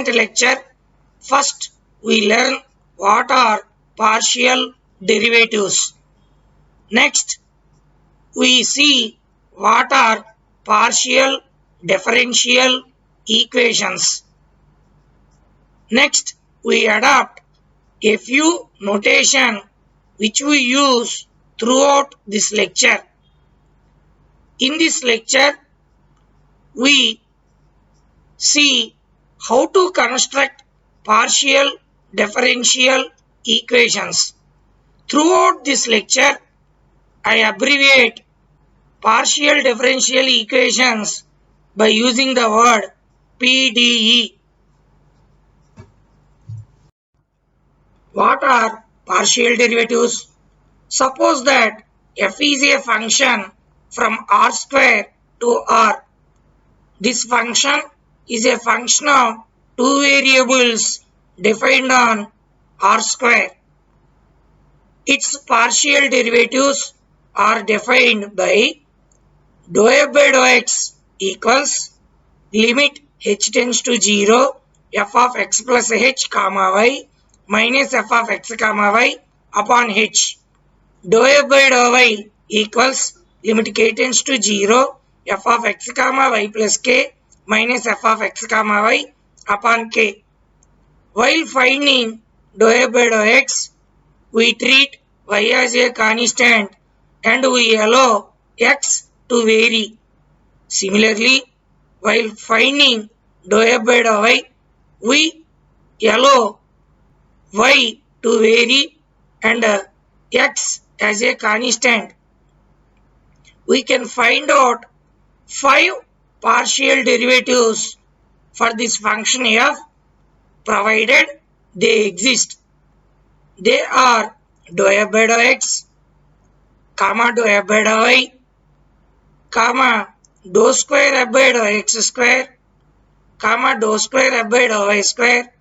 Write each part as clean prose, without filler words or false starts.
lecture. First, we learn what are partial derivatives. Next, we see what are partial differential equations. Next, we adopt a few notation which we use throughout this lecture. In this lecture, we see how to construct partial differential equations. Throughout this lecture, I abbreviate partial differential equations by using the word PDE. What are partial derivatives? Suppose that f is a function from r square to r. This function is a function of two variables defined on r square. Its partial derivatives are defined by dou f by dou x equals limit h tends to 0 f of x plus h comma y minus f of x comma y upon h. Dou f by dou y equals limit k tends to 0 f of x comma y plus k minus f of x comma y upon k. While finding dou f by dou x, we treat y as a constant and we allow x to vary. Similarly, while finding dou f by dou y, we allow y to vary and x as a constant. We can find out 5 partial derivatives for this function f provided they exist. They are dou f by dou x, comma dou f by dou y, comma dou square f by dou x square, comma dou square f by dou y square,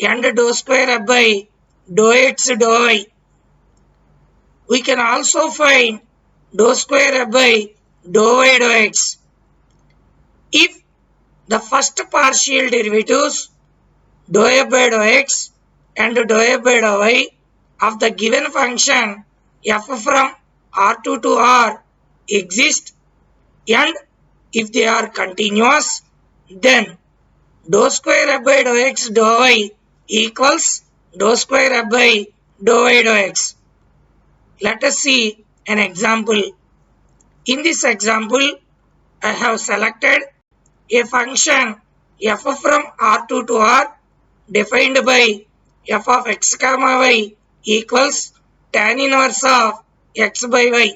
and dou square f by dou x dou y. We can also find dou square f by dou y dou x. If the first partial derivatives dou f by dou x and dou f by dou y of the given function f from R2 to R exist and if they are continuous, then dou square f by dou x dou y equals dou square f by dou y dou x. Let us see an example. In this example, I have selected a function f from R2 to R defined by f of x comma y equals tan inverse of x by y.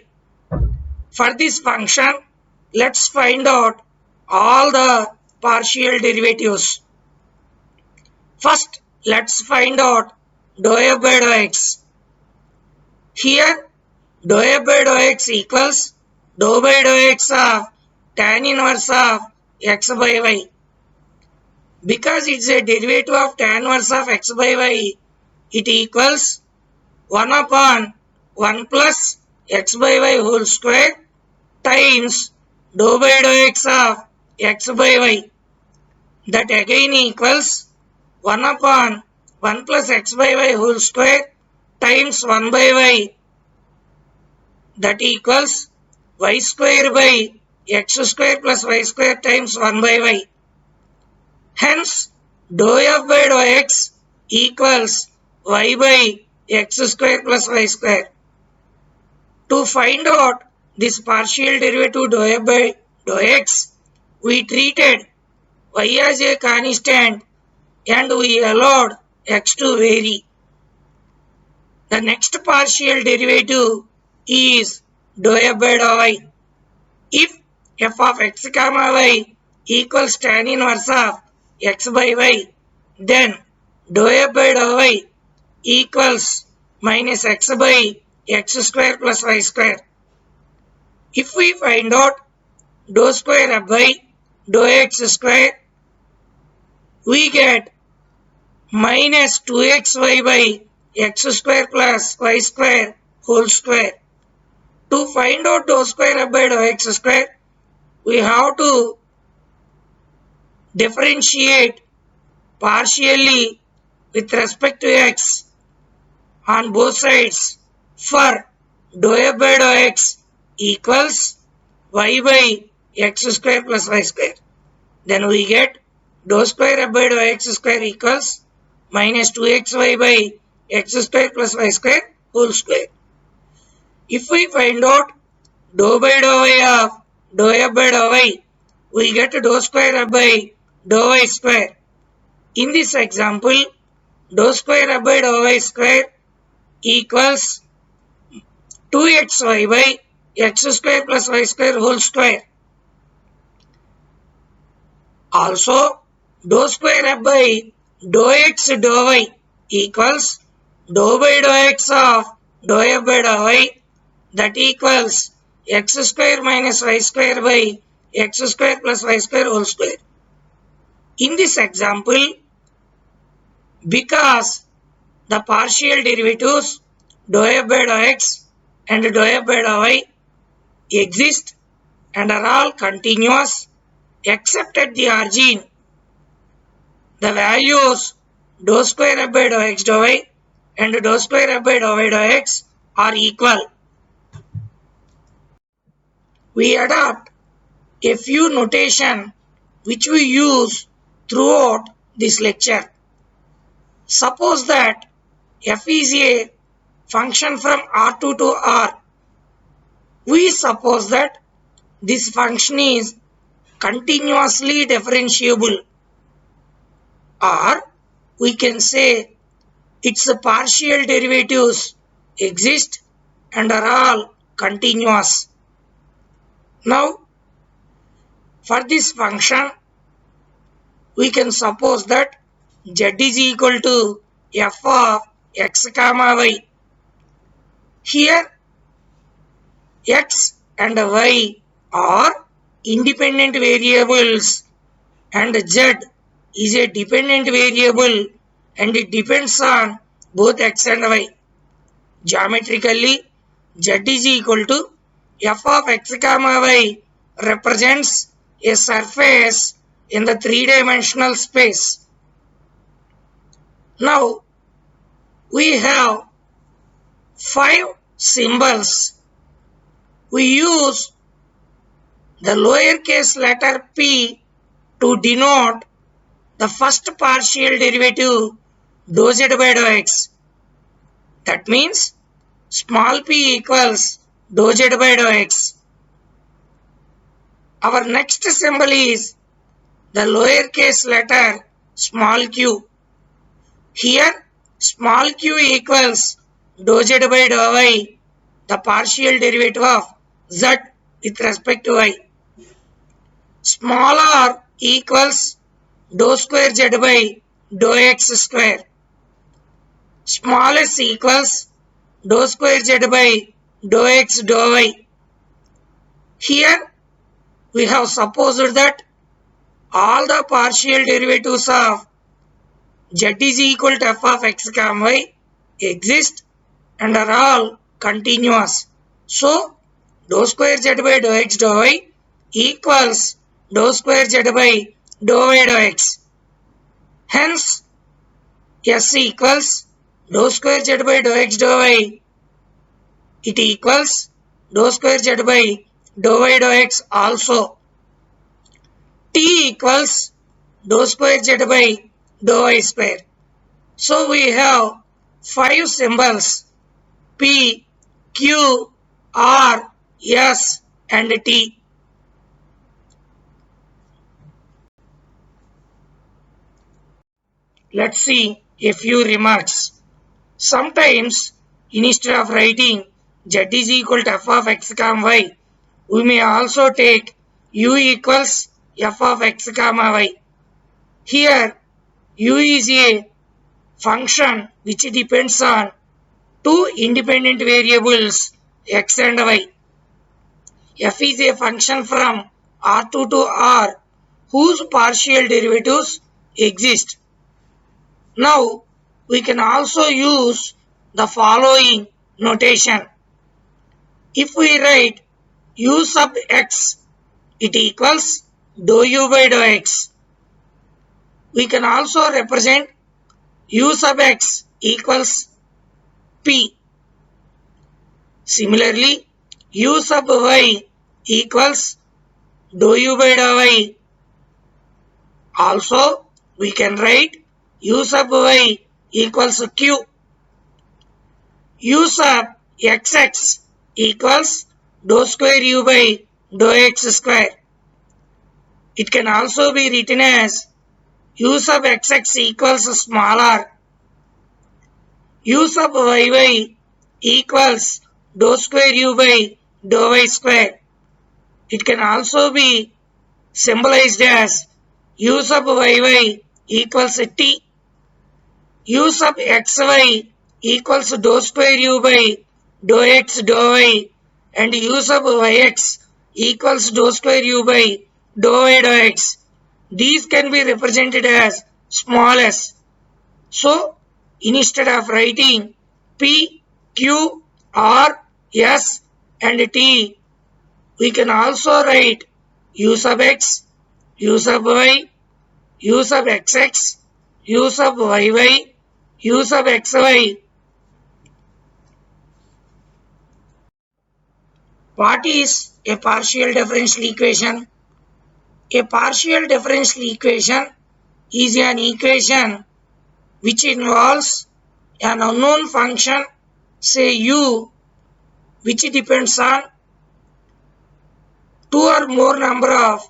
For this function, let's find out all the partial derivatives. First, let's find out dou f by dou x. Here, dou f by dou x equals dou by dou x of tan inverse of x by y. Because it's a derivative of tan inverse of x by y, it equals 1 upon 1 plus x by y whole square times dou by dou x of x by y. That again equals 1 upon 1 plus x by y whole square times 1 by y. That equals y square by x square plus y square times 1 by y. Hence, dou f by dou x equals y by x square plus y square. To find out this partial derivative dou f by dou x, we treated y as a constant and we allowed x to vary. The next partial derivative is dou f by dou y. If f of x comma y equals tan inverse of x by y, then dou f by dou y equals minus x by x square plus y square. If we find out dou square f by dou x square, we get minus 2xy by x square plus y square whole square. To find out dou square f by dou x square, we have to differentiate partially with respect to x on both sides for dou f by dou x equals y by x square plus y square. Then we get dou square f by dou x square equals minus 2xy by x square plus y square whole square. If we find out dou by dou y of dou f by dou y, we get dou square f by dou y square. In this example, dou square f by dou y square equals 2xy by x square plus y square whole square. Also, dou square f by dou x dou y equals dou by dou x of dou f by dou y, that equals x square minus y square by x square plus y square whole square. In this example, because the partial derivatives dou f by dou x and dou f by dou y exist and are all continuous except at the origin, the values dou square f by dou x dou y and dou square f by dou y dou x are equal. We adopt a few notation which we use throughout this lecture. Suppose that f is a function from R2 to R. We suppose that this function is continuously differentiable, or we can say its partial derivatives exist and are all continuous. Now, for this function, we can suppose that z is equal to f of x comma y. Here, x and y are independent variables and z is a dependent variable and it depends on both x and y. Geometrically, z is equal to f of x comma y represents a surface in the three-dimensional space. Now, we have 5 symbols. We use the lowercase letter p to denote the first partial derivative dou z by dou x. That means small p equals dou z by dou x. Our next symbol is the lowercase letter small q. Here small q equals dou z by dou y, the partial derivative of z with respect to y. Small r equals dou square z by dou x square. Small s equals dou square z by dou x dou y. Here we have supposed that all the partial derivatives of z is equal to f of x comma y exist and are all continuous. So, dou square z by dou x dou y equals dou square z by dou y dou x. Hence, s equals dou square z by dou x dou y. It equals dou square z by dou y dou x also. T equals dou square z by dou y square. So we have 5 symbols P, Q, R, S and T. Let's see a few remarks. Sometimes instead of writing z is equal to f of x comma y, we may also take u equals f of x comma y. Here u is a function which depends on two independent variables x and y. F is a function from R2 to R whose partial derivatives exist. Now we can also use the following notation. If we write u sub x, it equals dou u by dou x. We can also represent u sub x equals p. Similarly, u sub y equals dou u by dou y. Also, we can write u sub y equals q. U sub xx equals dou square u by dou x square. It can also be written as u sub xx equals small r. U sub yy equals dou square u by dou y square. It can also be symbolized as u sub yy equals t. U sub xy equals dou square u by dou x dou y, and u sub yx equals dou square u by dou y dou x. These can be represented as small s. So, instead of writing p, q, r, s and t, we can also write u sub x, u sub y, u sub xx, u sub yy, u sub xy. What is a partial differential equation? A partial differential equation is an equation which involves an unknown function, say u, which depends on two or more number of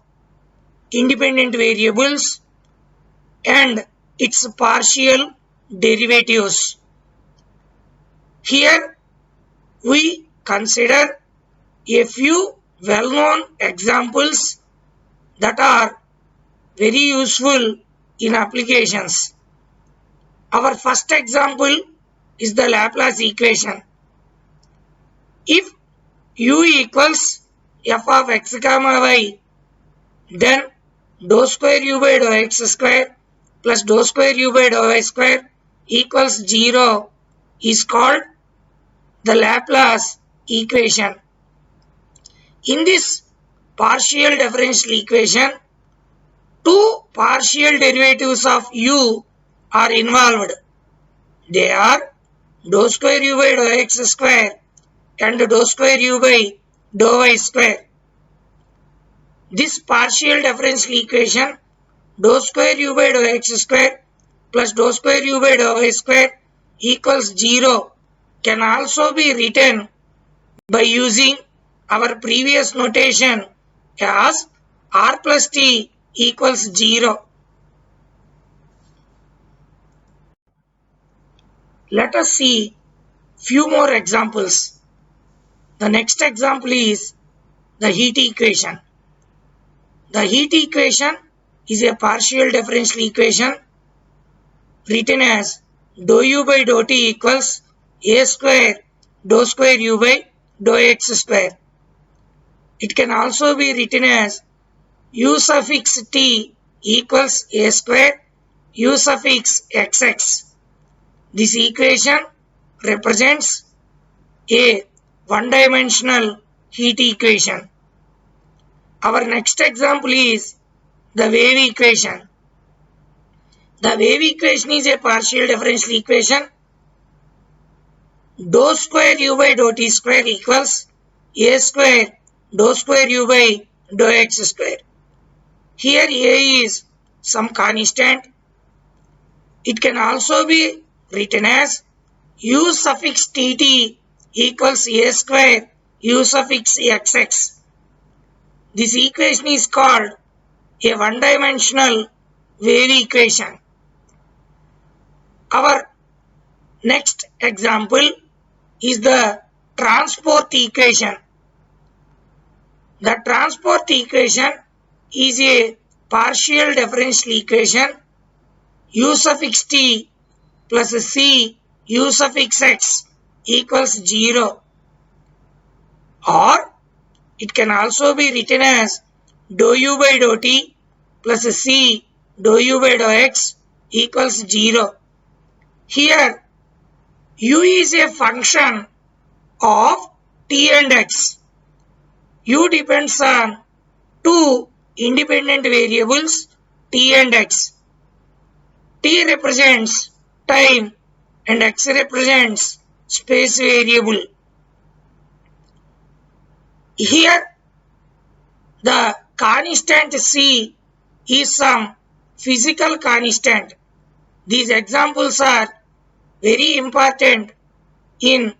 independent variables and its partial derivatives. Here we consider a few well-known examples that are very useful in applications. Our first example is the Laplace equation. If u equals f of x comma y, then dou square u by dou x square plus dou square u by dou y square equals 0 is called the Laplace equation. In this partial differential equation, two partial derivatives of u are involved. They are dou square u by dou x square and dou square u by dou y square. This partial differential equation, dou square u by dou x square plus dou square u by dou y square equals 0, can also be written by using our previous notation as r plus t equals 0. Let us see few more examples. The next example is the heat equation. The heat equation is a partial differential equation written as dou u by dou t equals a square dou square u by dou x square. It can also be written as u suffix t equals a square u suffix xx. This equation represents a one-dimensional heat equation. Our next example is the wave equation. The wave equation is a partial differential equation. Dou square u by dou t square equals a square dou square u by dou x square. Here a is some constant. It can also be written as u suffix tt equals a square u suffix xx. This equation is called a one-dimensional wave equation. Our next example is the transport equation. The transport equation is a partial differential equation u suffix t plus c u suffix x equals 0, or it can also be written as dou u by dou t plus c dou u by dou x equals 0. Here u is a function of t and x. U depends on two independent variables t and x. T represents time and X represents space variable. Here the constant C is some physical constant. These examples are very important in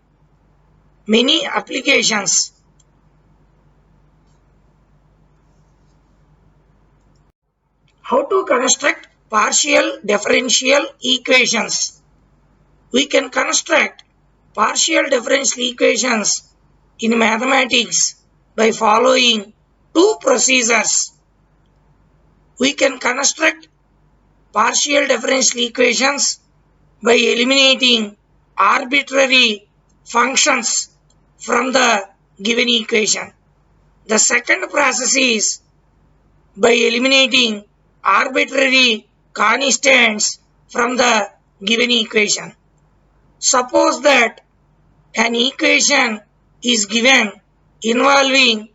many applications. How to construct partial differential equations? We can construct partial differential equations in mathematics by following two procedures. We can construct partial differential equations by eliminating arbitrary functions from the given equation. The second process is by eliminating arbitrary constants from the given equation. Suppose that an equation is given involving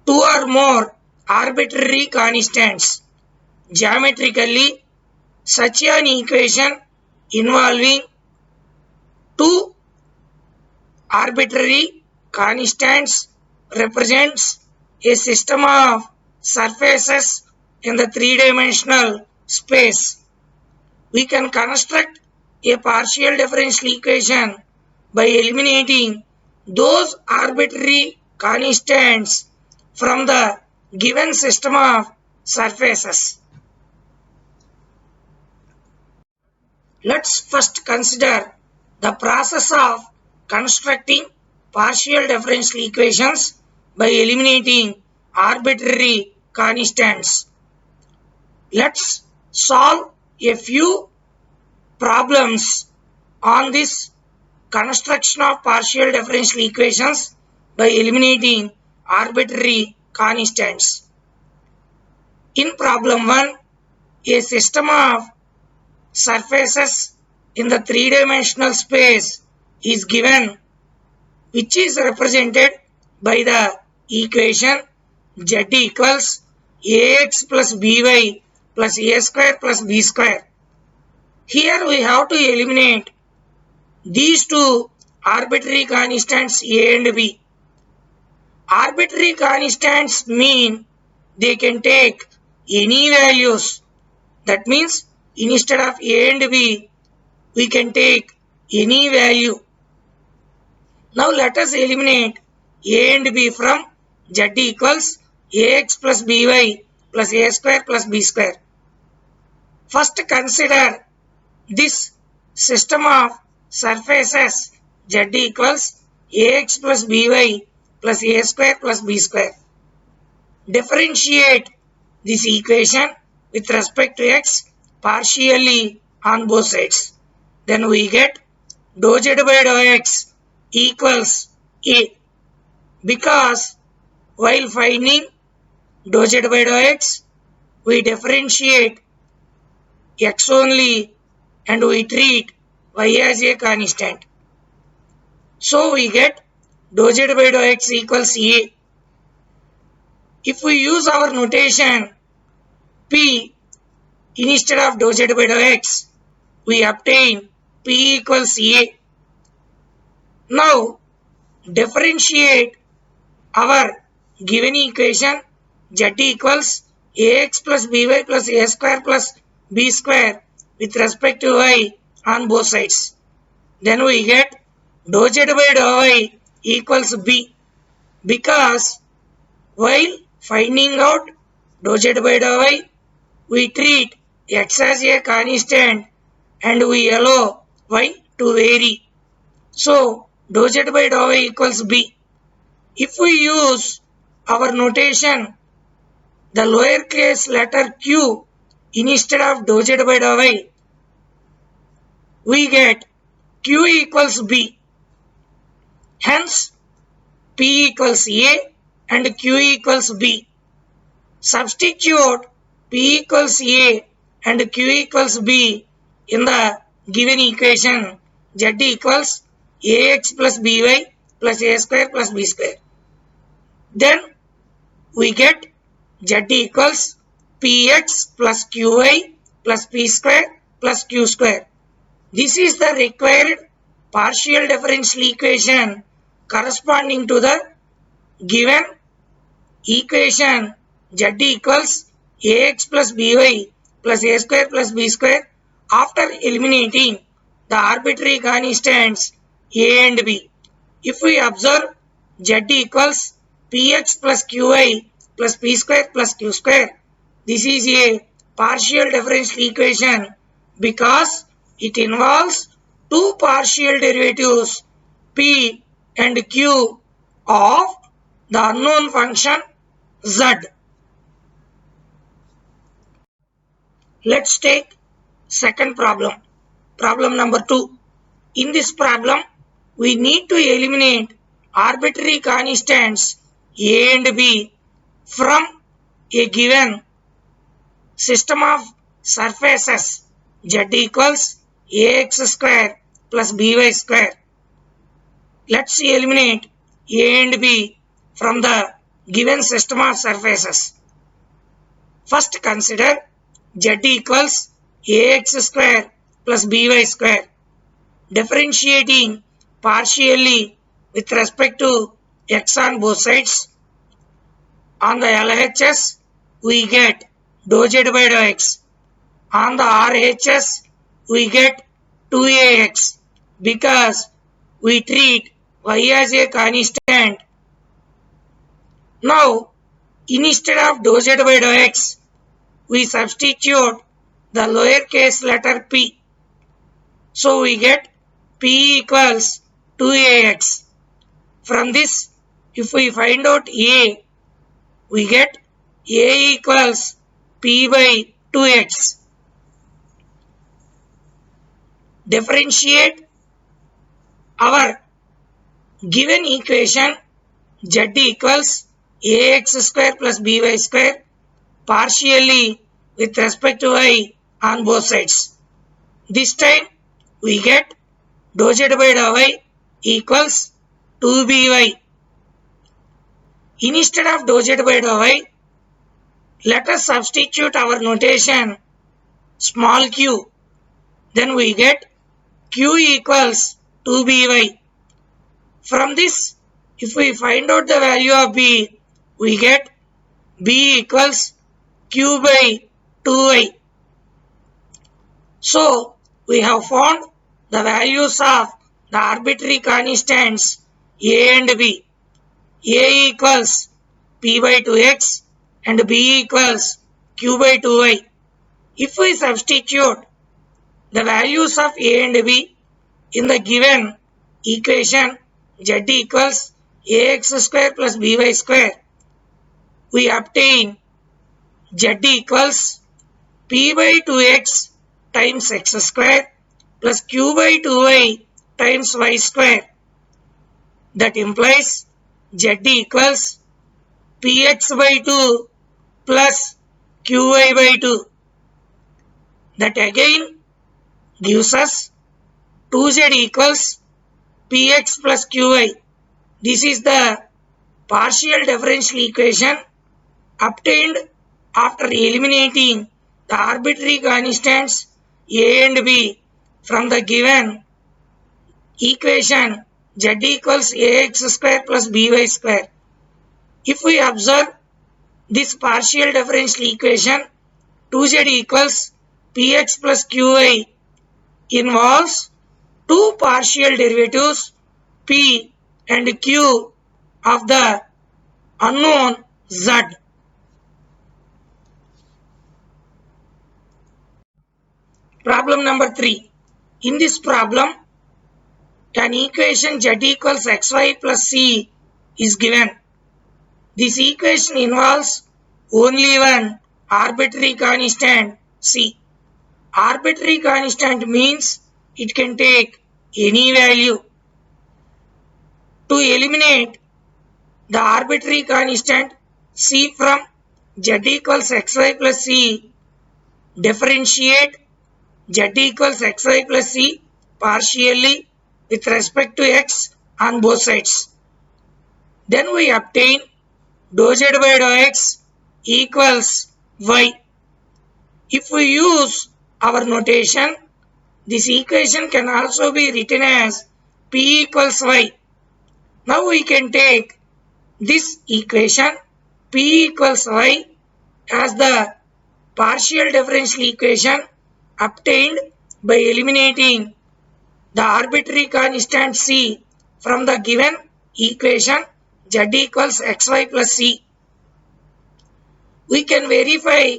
two or more arbitrary constants. Geometrically, such an equation involving two arbitrary constants represents a system of surfaces in the three-dimensional space. We can construct a partial differential equation by eliminating those arbitrary constants from the given system of surfaces. Let's first consider the process of constructing partial differential equations by eliminating arbitrary constants. Let's solve a few problems on this construction of partial differential equations by eliminating arbitrary constants. In problem 1, a system of surfaces in the three-dimensional space is given, which is represented by the equation z equals ax plus by plus a square plus b square. Here we have to eliminate these two arbitrary constants a and b. Arbitrary constants mean they can take any values. That means instead of a and b, we can take any value. Now let us eliminate a and b from z equals ax plus by plus a square plus b square. First consider this system of surfaces z equals ax plus by plus a square plus b square. Differentiate this equation with respect to x partially on both sides. Then we get dou z by dou x equals a, because while finding dou z by dou x, we differentiate x only and we treat y as a constant. So we get dou z by dou x equals a. If we use our notation p instead of dou z by dou x, we obtain p equals a. Now differentiate our given equation z equals ax plus by plus a square plus b square with respect to y on both sides. Then we get dou z by dou y equals b, because while finding out dou z by dou y, we treat x as a constant and we allow y to vary. So dou z by dou y equals b. If we use our notation, the lowercase letter q instead of dou z by dou y, we get q equals b. Hence, p equals a and q equals b. Substitute p equals a and q equals b in the given equation z equals ax plus by plus a square plus b square. Then we get z equals px plus qy plus p square plus q square. This is the required partial differential equation corresponding to the given equation z equals ax plus by plus a square plus b square after eliminating the arbitrary constants a and b. If we observe z equals px plus qy plus p square plus q square, this is a partial differential equation because it involves two partial derivatives p and q of the unknown function z. Let's take second problem. Problem number 2. In this problem, we need to eliminate arbitrary constants a and b from a given system of surfaces z equals ax square plus by square. Let's eliminate a and b from the given system of surfaces. First consider z equals ax square plus by square. Differentiating partially with respect to x on both sides. On the LHS, we get dou z by dou x. On the RHS, we get 2ax because we treat y as a constant. Now, instead of dou z by dou x, we substitute the lowercase letter p. So we get p equals 2ax. From this, if we find out a, we get a equals p by 2x. Differentiate our given equation z equals ax square plus by square partially with respect to y on both sides. This time we get dou z by dou y equals 2by. Instead of dou z by dou y, let us substitute our notation small q. Then we get q equals 2by. From this, if we find out the value of b, we get b equals q by 2y. So, we have found the values of the arbitrary constants a and b. A equals p by 2x and b equals q by 2y. If we substitute the values of a and b in the given equation z equals ax square plus by square, we obtain z equals p by 2x times x square plus q by 2y times y square. That implies z equals px by 2 plus qy by 2. That again gives us 2z equals px plus qy. This is the partial differential equation obtained after eliminating the arbitrary constants a and b from the given equation z equals ax square plus by square. If we observe this partial differential equation 2z equals px plus qy involves two partial derivatives p and q of the unknown z. Problem number 3. In this problem, an equation z equals xy plus c is given. This equation involves only one arbitrary constant c. Arbitrary constant means it can take any value. To eliminate the arbitrary constant c from z equals xy plus c, differentiate z equals xy plus c partially with respect to x on both sides. Then we obtain dou z by dou x equals y. If we use our notation, this equation can also be written as P equals Y. Now we can take this equation P equals Y as the partial differential equation obtained by eliminating the arbitrary constant C from the given equation Z equals xy plus C. We can verify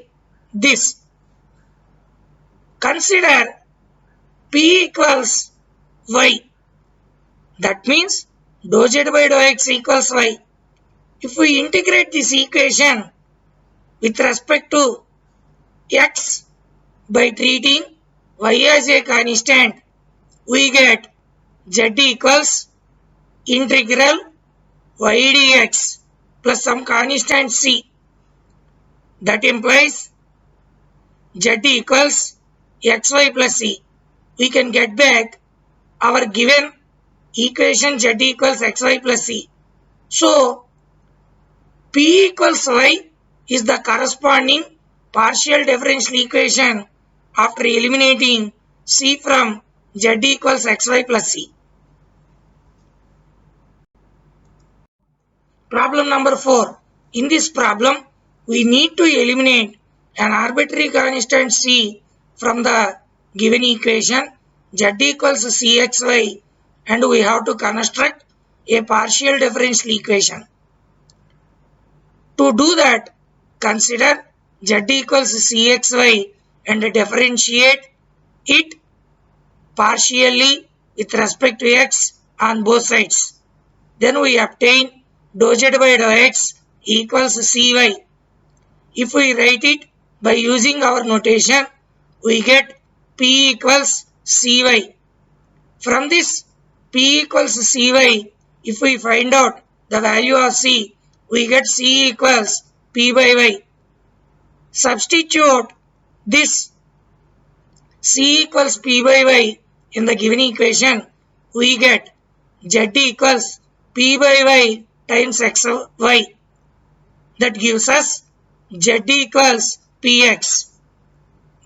this. Consider P equals Y. That means dou Z by dou x equals Y. If we integrate this equation with respect to x by treating y as a constant, we get Z equals integral y dx plus some constant C. That implies Z equals xy plus C. We can get back our given equation Z equals xy plus C. So, P equals Y is the corresponding partial differential equation after eliminating C from Z equals xy plus C. Problem number 4. In this problem, we need to eliminate an arbitrary constant C from the given equation Z equals Cxy, and we have to construct a partial differential equation. To do that, consider Z equals Cxy and differentiate it partially with respect to x on both sides. Then we obtain dou Z by dou x equals Cy. If we write it by using our notation, we get P equals Cy. From this P equals Cy, if we find out the value of C, we get C equals P by Y. Substitute this C equals P by Y in the given equation, we get Z equals P by Y times xy. That gives us Z equals Px.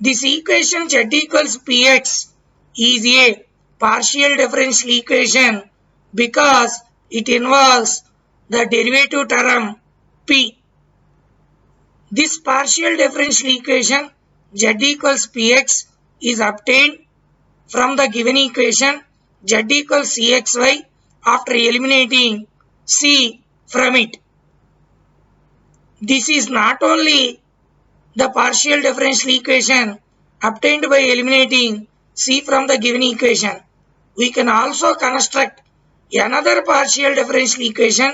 This equation Z equals Px is a partial differential equation because it involves the derivative term P. This partial differential equation Z equals Px is obtained from the given equation Z equals Cxy after eliminating C from it. This is not only the partial differential equation obtained by eliminating C from the given equation. We can also construct another partial differential equation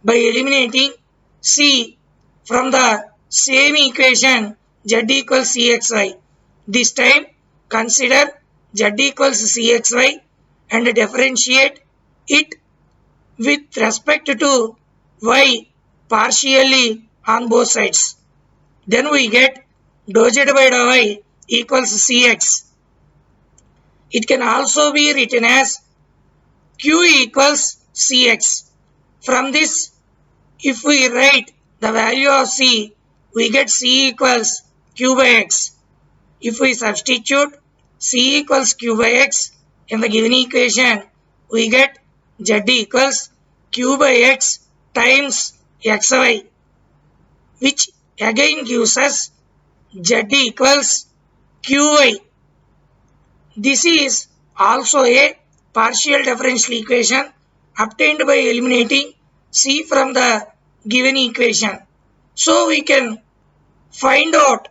by eliminating C from the same equation Z equals Cxy. This time consider Z equals Cxy and differentiate it with respect to y partially on both sides. Then we get dou Z by dou y equals Cx. It can also be written as Q equals Cx. From this, if we write the value of C, we get C equals Q by x. If we substitute C equals Q by x in the given equation, we get Z equals Q by x times xy, which again gives us Z equals Qy. This is also a partial differential equation obtained by eliminating C from the given equation. So we can find out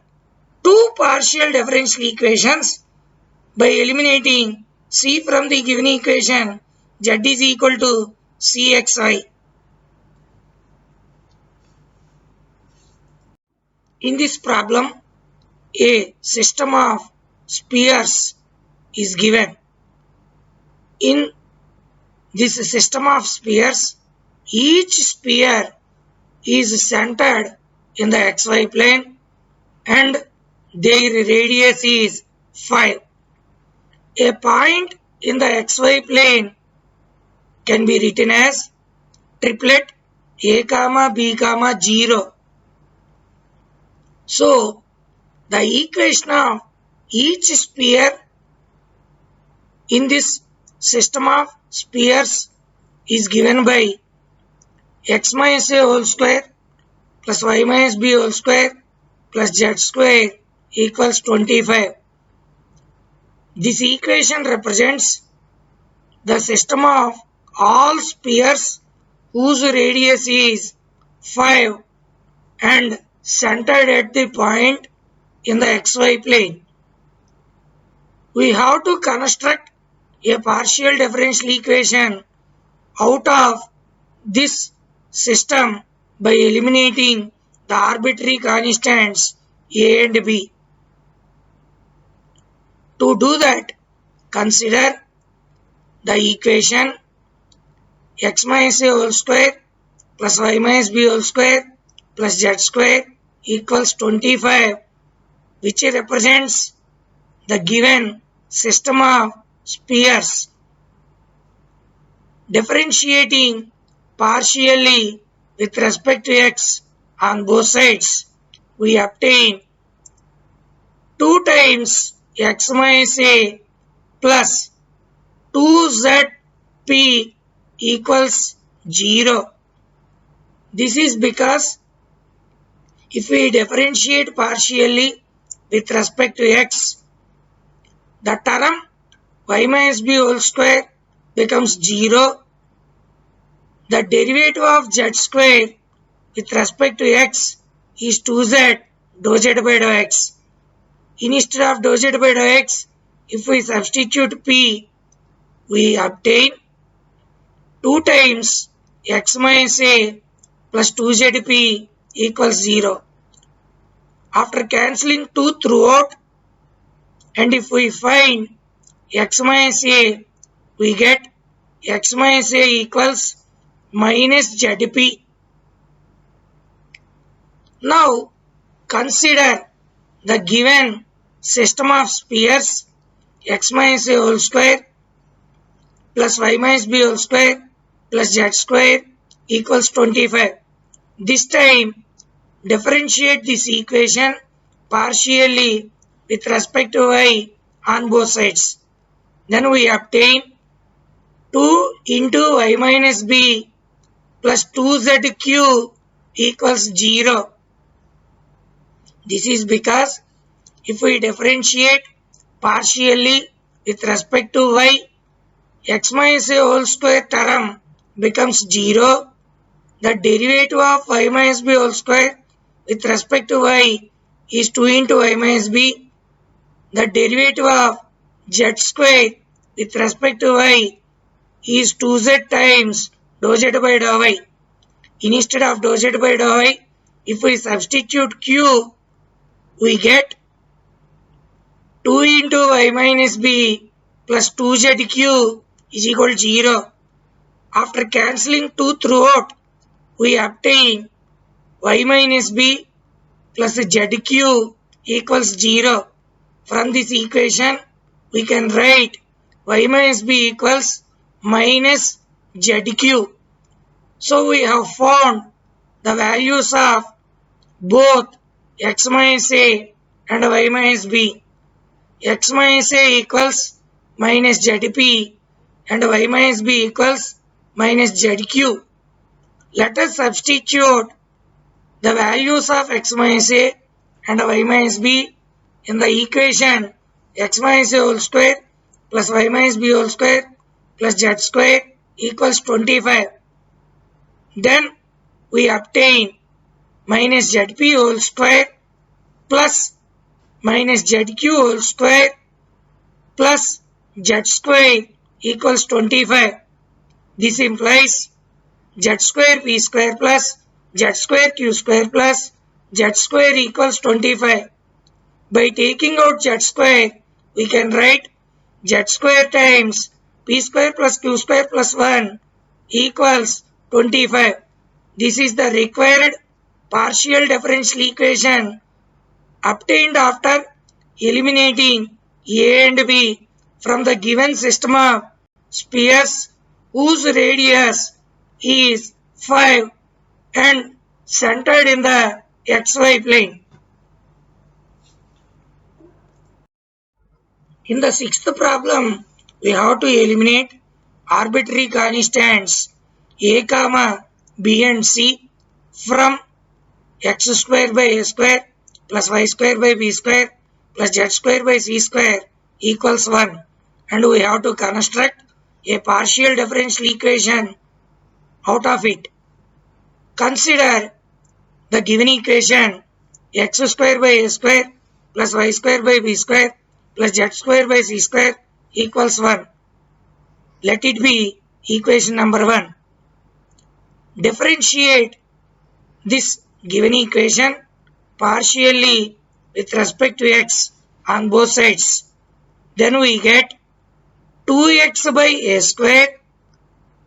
two partial differential equations by eliminating C from the given equation Z is equal to Cxy. In this problem, a system of spheres is given. In this system of spheres, each sphere is centered in the xy plane and their radius is 5. A point in the xy plane can be written as triplet a comma b comma 0. So the equation of Each sphere in this system of spheres is given by x minus a whole square plus y minus b whole square plus z square equals 25. This equation represents the system of all spheres whose radius is 5 and centered at the point in the xy plane. We have to construct a partial differential equation out of this system by eliminating the arbitrary constants a and b. To do that, consider the equation x minus a whole square plus y minus b whole square plus z square equals 25, which represents the given system of spheres. Differentiating partially with respect to x on both sides, we obtain 2 times x minus a plus 2zp equals 0. This is because if we differentiate partially with respect to x, the term y minus b whole square becomes 0. The derivative of z square with respect to x is 2z dou z by dou x. Instead of dou z by dou x, if we substitute p, we obtain 2 times x minus a plus 2zp equals 0. After cancelling 2 throughout, and if we find x minus a, we get x minus a equals minus zp. Now consider the given system of spheres x minus a whole square plus y minus b whole square plus z square equals 25. This time differentiate this equation partially with respect to y on both sides. Then we obtain 2 into y minus b plus 2zq equals 0. This is because if we differentiate partially with respect to y, x minus a whole square term becomes 0. The derivative of y minus b whole square with respect to y is 2 into y minus b. The derivative of z square with respect to y is 2z times dou z by dou y. Instead of dou z by dou y, if we substitute q, we get 2 into y minus b plus 2zq is equal to 0. After cancelling 2 throughout, we obtain y minus b plus zq equals 0. From this equation, we can write y minus b equals minus zq. So we have found the values of both x minus a and y minus b. X minus a equals minus zp and y minus b equals minus zq. Let us substitute the values of x minus a and y minus b in the equation x minus a whole square plus y minus b whole square plus z square equals 25. Then we obtain minus zp whole square plus minus zq whole square plus z square equals 25. This implies z square p square plus z square q square plus z square equals 25. By taking out z square, we can write z square times p square plus q square plus 1 equals 25. This is the required partial differential equation obtained after eliminating a and b from the given system of spheres whose radius is 5 and centered in the xy plane. In the sixth problem, we have to eliminate arbitrary constants a comma b and c from x square by a square plus y square by b square plus z square by c square equals 1, and we have to construct a partial differential equation out of it. Consider the given equation x square by a square plus y square by b square plus z square by c square equals 1. Let it be equation number 1. Differentiate this given equation partially with respect to x on both sides. Then we get 2x by a square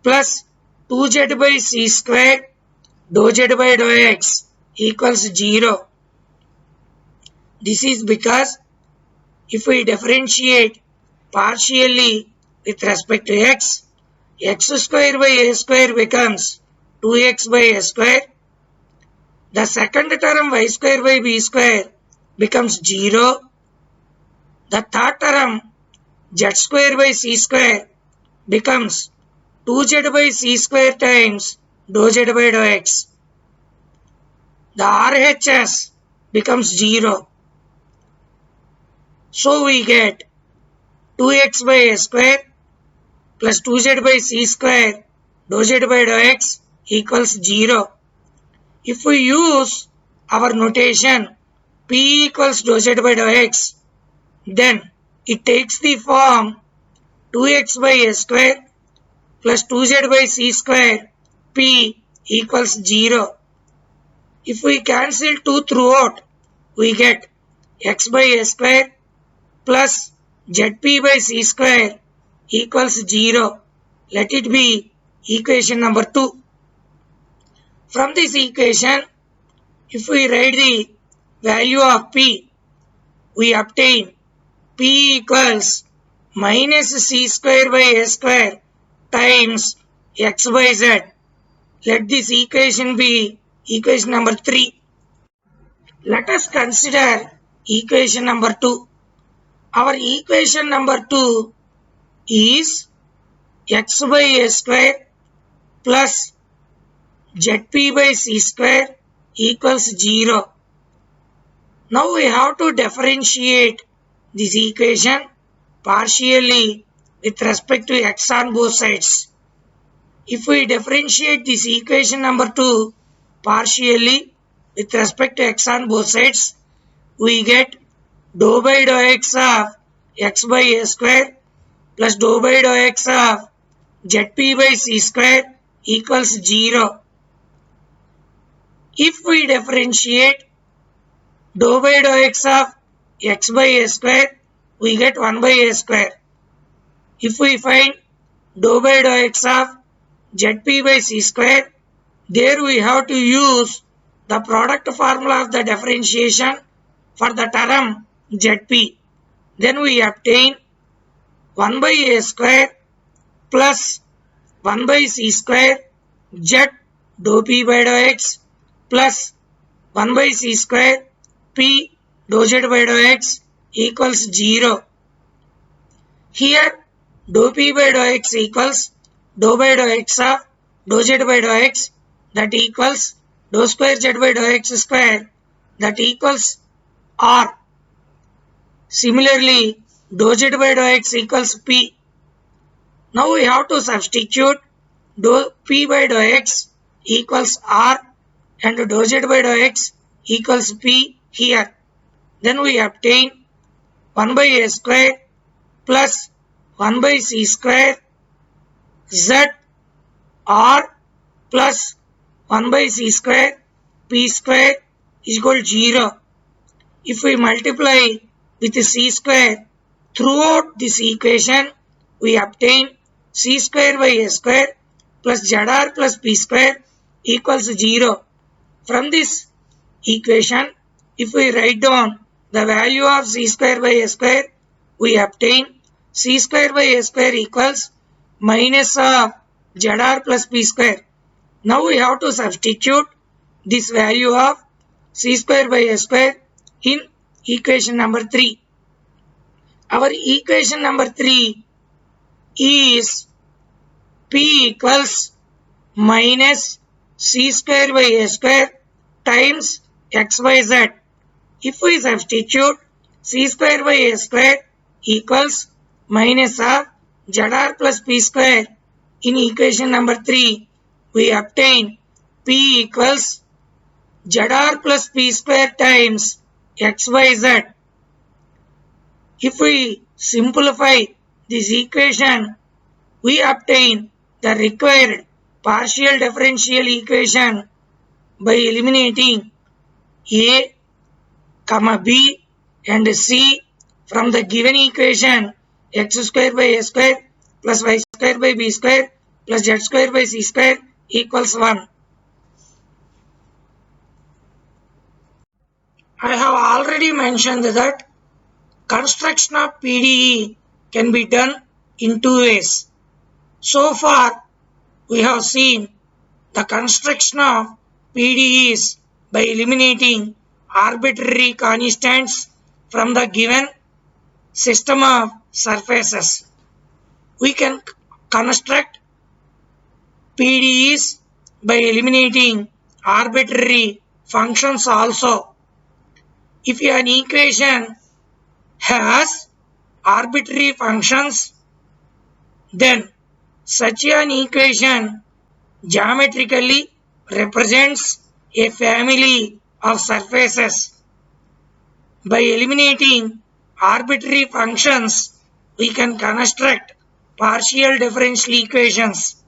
plus 2z by c square dou z by dou x equals 0. This is because if we differentiate partially with respect to x, x square by a square becomes 2x by a square. The second term y square by b square becomes 0. The third term z square by c square becomes 2z by c square times dou z by dou x. The RHS becomes 0. So we get 2x by a square plus 2z by c square dou z by dou x equals 0. If we use our notation p equals dou z by dou x, then it takes the form 2x by a square plus 2z by c square p equals 0. If we cancel 2 throughout, we get x by a square plus zp by c square equals 0. Let it be equation number 2. From this equation, if we write the value of p, we obtain p equals minus c square by a square times x by z. Let this equation be equation number 3. Let us consider equation number 2. Our equation number 2 is x by a square plus zp by c square equals 0. Now we have to differentiate this equation partially with respect to x on both sides. If we differentiate this equation number 2 partially with respect to x on both sides, we get dou by dou x of x by a square plus dou by dou x of zp by c square equals 0. If we differentiate dou by dou x of x by a square, we get 1 by a square. If we find dou by dou x of zp by c square, there we have to use the product formula of the differentiation for the term zp. Then we obtain 1 by a square plus 1 by c square z dou p by dou x plus 1 by c square p dou z by dou x equals 0. Here dou p by dou x equals dou by dou x of dou z by dou x, that equals dou square z by dou x square, that equals r. Similarly, dou z by dou x equals p. Now we have to substitute dou p by dou x equals r and dou z by dou x equals p here. Then we obtain 1 by a square plus 1 by c square z r plus 1 by c square p square is equal to 0. If we multiply with c square throughout this equation, we obtain c square by a square plus zr plus p square equals 0. From this equation, if we write down the value of c square by a square, we obtain c square by a square equals minus of zr plus p square. Now we have to substitute this value of c square by a square in equation number 3. Our equation number 3 is P equals minus C square by A square times XYZ. If we substitute C square by A square equals minus of ZR plus P square in equation number 3, we obtain P equals ZR plus P square times XYZ. If we simplify this equation, we obtain the required partial differential equation by eliminating A, B and C from the given equation x square by A square plus y square by B square plus z square by C square equals 1. I have already mentioned that construction of PDE can be done in two ways. So far, we have seen the construction of PDEs by eliminating arbitrary constants from the given system of surfaces. We can construct PDEs by eliminating arbitrary functions also. If an equation has arbitrary functions, then such an equation geometrically represents a family of surfaces. By eliminating arbitrary functions, we can construct partial differential equations.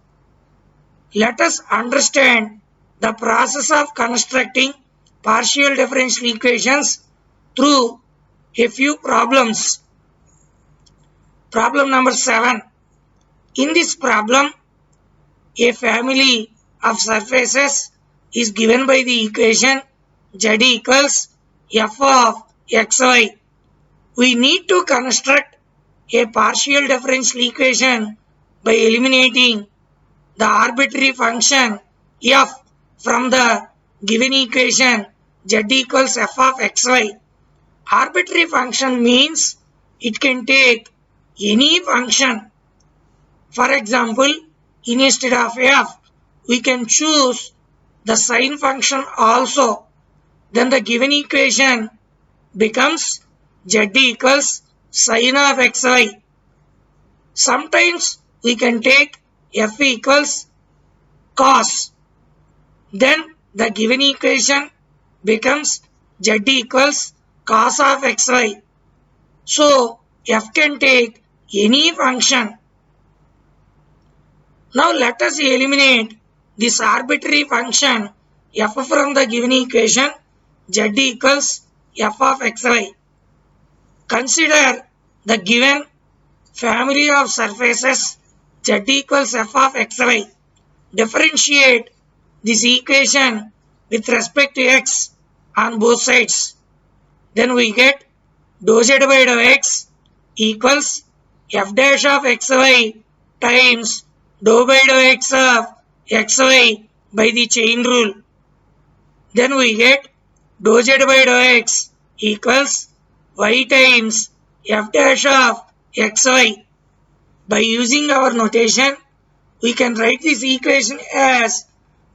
Let us understand the process of constructing partial differential equations through a few problems. Problem number 7. In this problem, a family of surfaces is given by the equation z equals f of xy. We need to construct a partial differential equation by eliminating the arbitrary function f from the given equation z equals f of xy. Arbitrary function means it can take any function. For example, instead of f, we can choose the sine function also. Then the given equation becomes z equals sine of xy. Sometimes we can take f equals cos. Then the given equation becomes z equals cos of xy. So f can take any function. Now let us eliminate this arbitrary function f from the given equation z equals f of xy. Consider the given family of surfaces z equals f of xy. Differentiate this equation with respect to x on both sides. Then we get dou z by dou x equals f dash of xy times dou by dou x of xy by the chain rule. Then we get dou z by dou x equals y times f dash of xy. By using our notation, we can write this equation as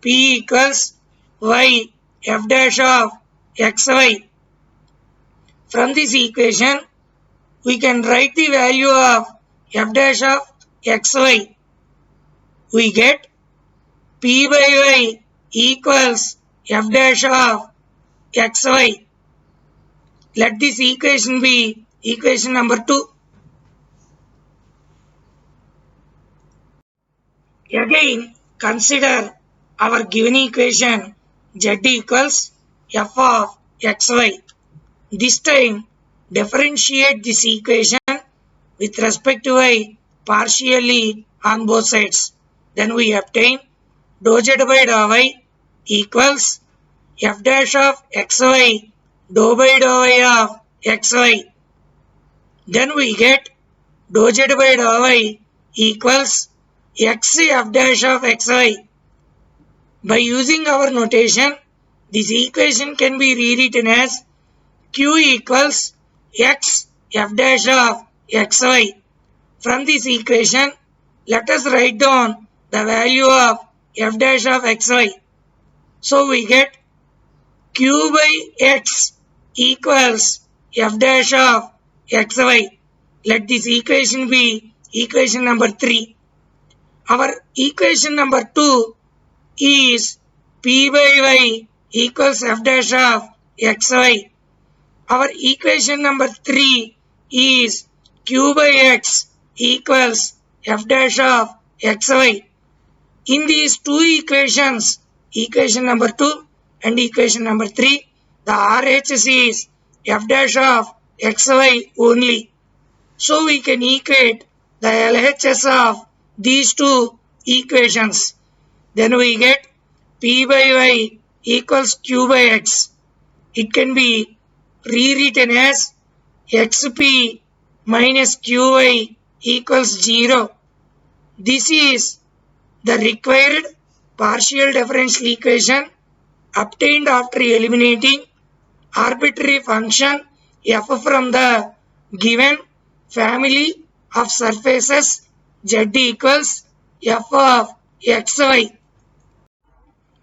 p equals y f dash of xy. From this equation, we can write the value of f dash of xy. We get p by y equals f dash of xy. Let this equation be equation number 2. Again, consider our given equation z equals f of xy. This time, differentiate this equation with respect to y partially on both sides. Then we obtain dou z by dou y equals f dash of xy dou by dou y of xy. Then we get dou z by dou y equals x f dash of xy. By using our notation, this equation can be rewritten as q equals x f dash of xy. From this equation, let us write down the value of f dash of xy. So we get q by x equals f dash of xy. Let this equation be equation number 3. Our equation number 2 is p by y equals f dash of xy. Our equation number 3 is q by x equals f dash of xy. In these two equations, equation number 2 and equation number 3, the RHS is f dash of xy only. So we can equate the LHS of these two equations. Then we get p by y equals q by x. It can be rewritten as xp minus qy equals 0. This is the required partial differential equation obtained after eliminating arbitrary function f from the given family of surfaces z equals f of xy.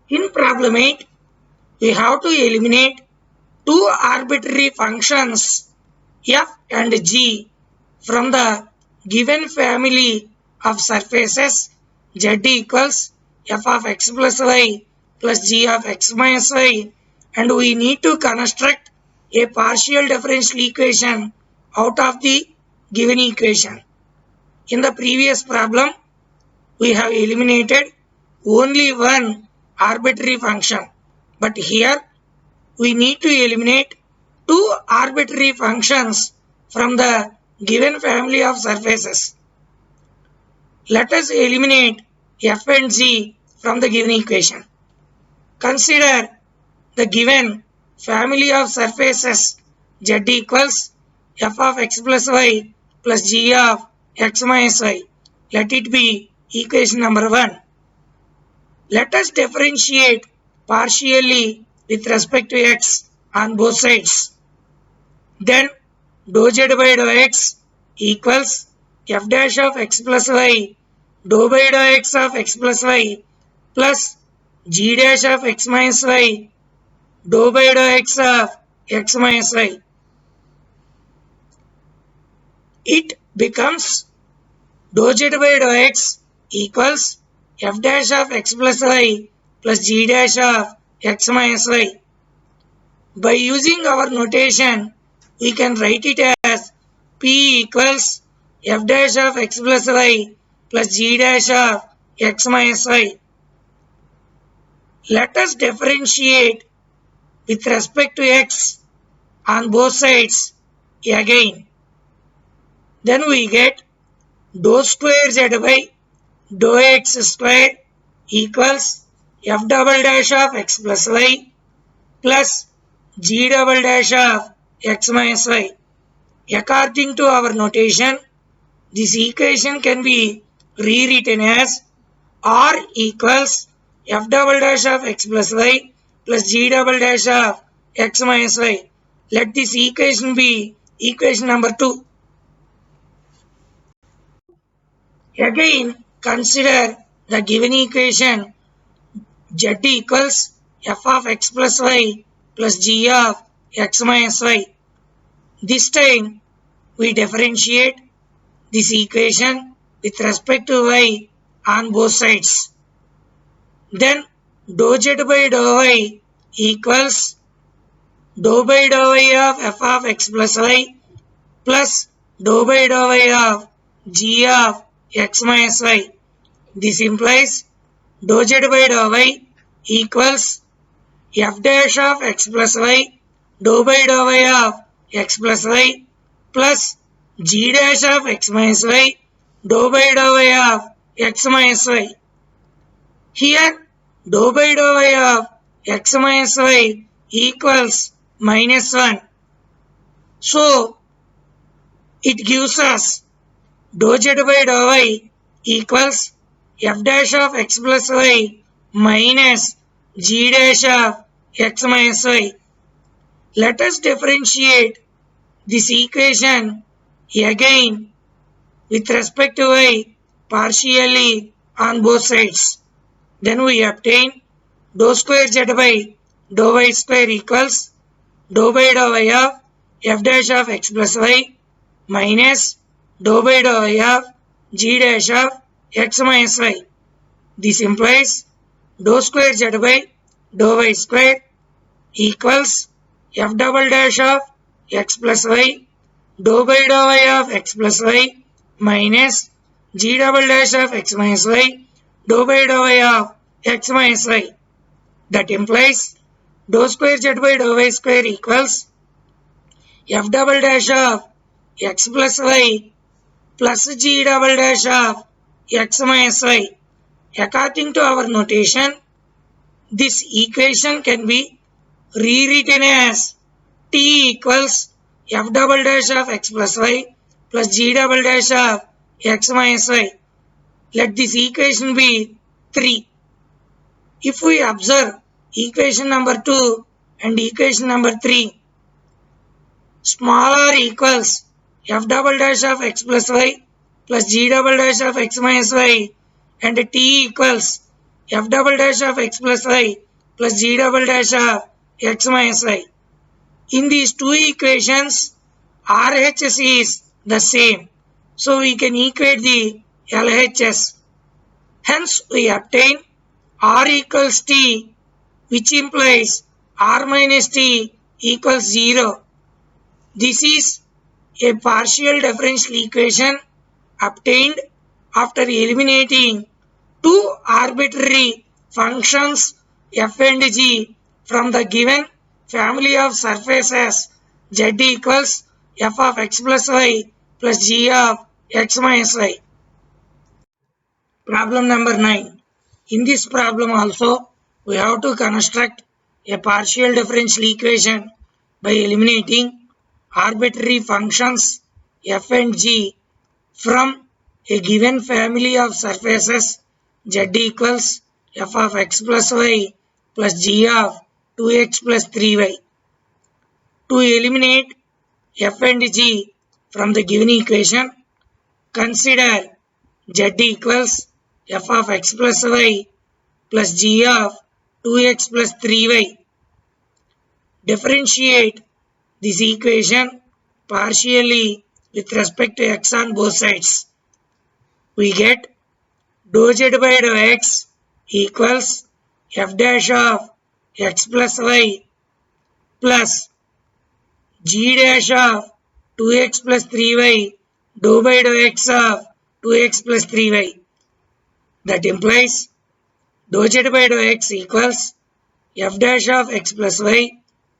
In problem 8, we have to eliminate two arbitrary functions f and g from the given family of surfaces z equals f of x plus y plus g of x minus y, and we need to construct a partial differential equation out of the given equation. In the previous problem, we have eliminated only one arbitrary function, but here we need to eliminate two arbitrary functions from the given family of surfaces. Let us eliminate f and g from the given equation. Consider the given family of surfaces z equals f of x plus y plus g of x minus y. Let it be equation number 1. Let us differentiate partially with respect to x on both sides. Then dou z by dou x equals f dash of x plus y dou by dou x of x plus y plus g dash of x minus y dou by dou x of x minus y. It becomes dou z by dou x equals f dash of x plus y plus g dash of x minus y. By using our notation, we can write it as p equals f dash of x plus y plus g dash of x minus y. Let us differentiate with respect to x on both sides again. Then we get dou square z by dou x square equals f double dash of x plus y plus g double dash of x minus y. According to our notation, this equation can be rewritten as r equals f double dash of x plus y plus g double dash of x minus y. Let this equation be equation number 2. Again, consider the given equation z equals f of x plus y plus g of x minus y. This time, we differentiate this equation with respect to y on both sides. Then dou z by dou y equals dou by dou y of f of x plus y plus dou by dou y of g of x minus y. This implies dou z by dou y equals f dash of x plus y dou by dou y of x plus y plus g dash of x minus y dou by dou y of x minus y. Here dou by dou y of x minus y equals minus 1. So it gives us dou z by dou y equals f dash of x plus y minus g dash of x minus y. Let us differentiate this equation Again, with respect to y, partially on both sides. Then we obtain dou square z by dou y square equals dou by dou y of f dash of x plus y minus dou by dou y of g dash of x minus y. This implies dou square z by dou y square equals f double dash of x plus y dou by dou y of x plus y minus g double dash of x minus y dou by dou y of x minus y. That implies dou square z by dou y square equals f double dash of x plus y plus g double dash of x minus y. According to our notation, this equation can be rewritten as t equals f double dash of x plus y plus g double dash of x minus y. Let this equation be 3. If we observe equation number 2 and equation number 3, small r equals f double dash of x plus y plus g double dash of x minus y, and t equals f double dash of x plus y plus g double dash of x minus y. In these two equations, RHS is the same, so we can equate the LHS. Hence, we obtain R equals T, which implies R minus T equals 0. This is a partial differential equation obtained after eliminating two arbitrary functions f and g from the given family of surfaces z equals f of x plus y plus g of x minus y. Problem number 9. In this problem also, we have to construct a partial differential equation by eliminating arbitrary functions f and g from a given family of surfaces z equals f of x plus y plus g of 2x plus 3y. To eliminate f and g from the given equation, consider z equals f of x plus y plus g of 2x plus 3y. Differentiate this equation partially with respect to x on both sides. We get dou z by dou x equals f dash of x plus y plus g dash of 2x plus 3y dou by dou x of 2x plus 3y. That implies dou z by dou x equals f dash of x plus y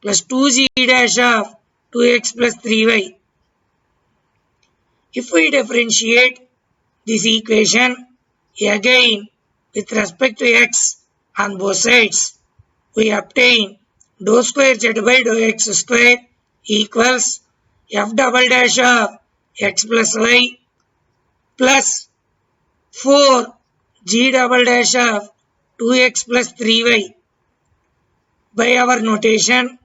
plus 2g dash of 2x plus 3y. If we differentiate this equation again with respect to x on both sides, we obtain dou square z by dou x square equals f double dash of x plus y plus 4 g double dash of 2x plus 3y. By our notation,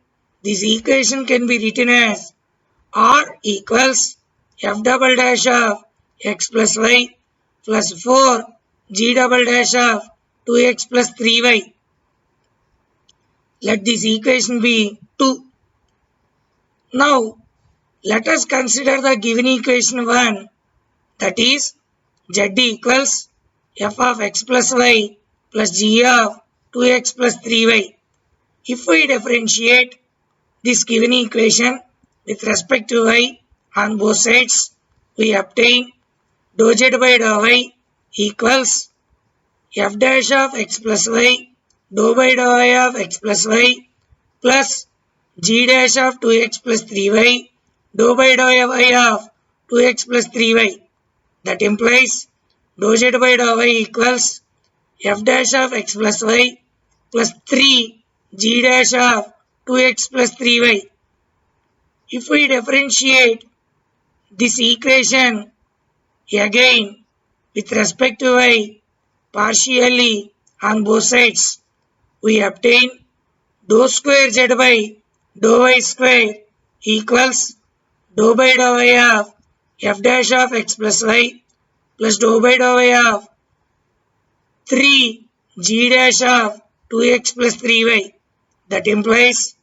this equation can be written as r equals f double dash of x plus y plus 4 g double dash of 2x plus 3y. Let this equation be 2. Now, let us consider the given equation 1, that is z equals f of x plus y plus g of 2x plus 3y. If we differentiate this given equation with respect to y on both sides, we obtain dou z by dou y equals f dash of x plus y dou by dou y of x plus y plus g dash of 2x plus 3y dou by dou y of 2x plus 3y. That implies dou z by dou y equals f dash of x plus y plus 3 g dash of 2x plus 3y. If we differentiate this equation again with respect to y partially on both sides, we obtain dou square z by dou y square equals dou by dou y of f dash of x plus y plus dou by dou y of 3 g dash of 2x plus 3y. That implies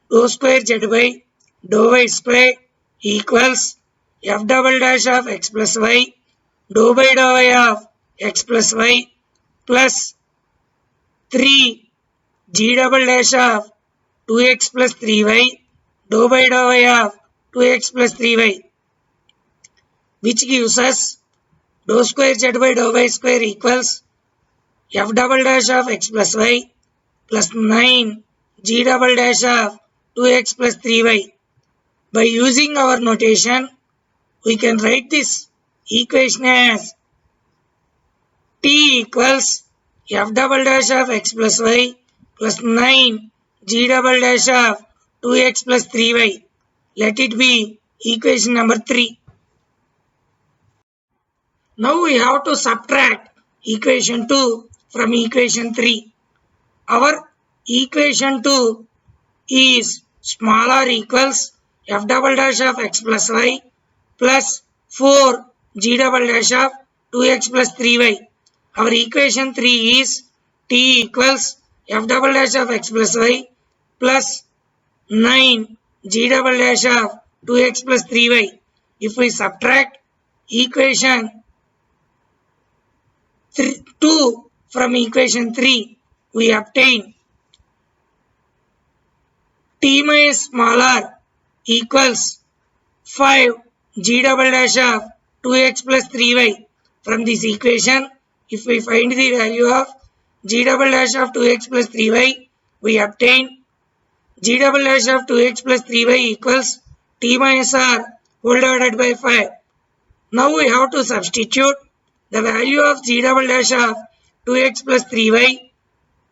dou square z by dou y square equals f double dash of x plus y dou by dou y of x plus y plus 3 g double dash of 2x plus 3y dou by dou y of 2x plus 3y, which gives us dou square z by dou y square equals f double dash of x plus y plus 9 g double dash of 2x plus 3y. By using our notation, we can write this equation as t equals f double dash of x plus y plus 9 g double dash of 2x plus 3y. Let it be equation number 3. Now we have to subtract equation 2 from equation 3. Our equation 2 is small r equals f double dash of x plus y plus 4 g double dash of 2x plus 3y. Our equation 3 is t equals f double dash of x plus y plus 9 g double dash of 2x plus 3y. If we subtract equation 2 from equation 3, we obtain t minus small r equals 5 g double dash of 2x plus 3y. From this equation, if we find the value of g double dash of 2x plus 3y, we obtain g double dash of 2x plus 3y equals t minus r whole divided by 5. Now we have to substitute the value of g double dash of 2x plus 3y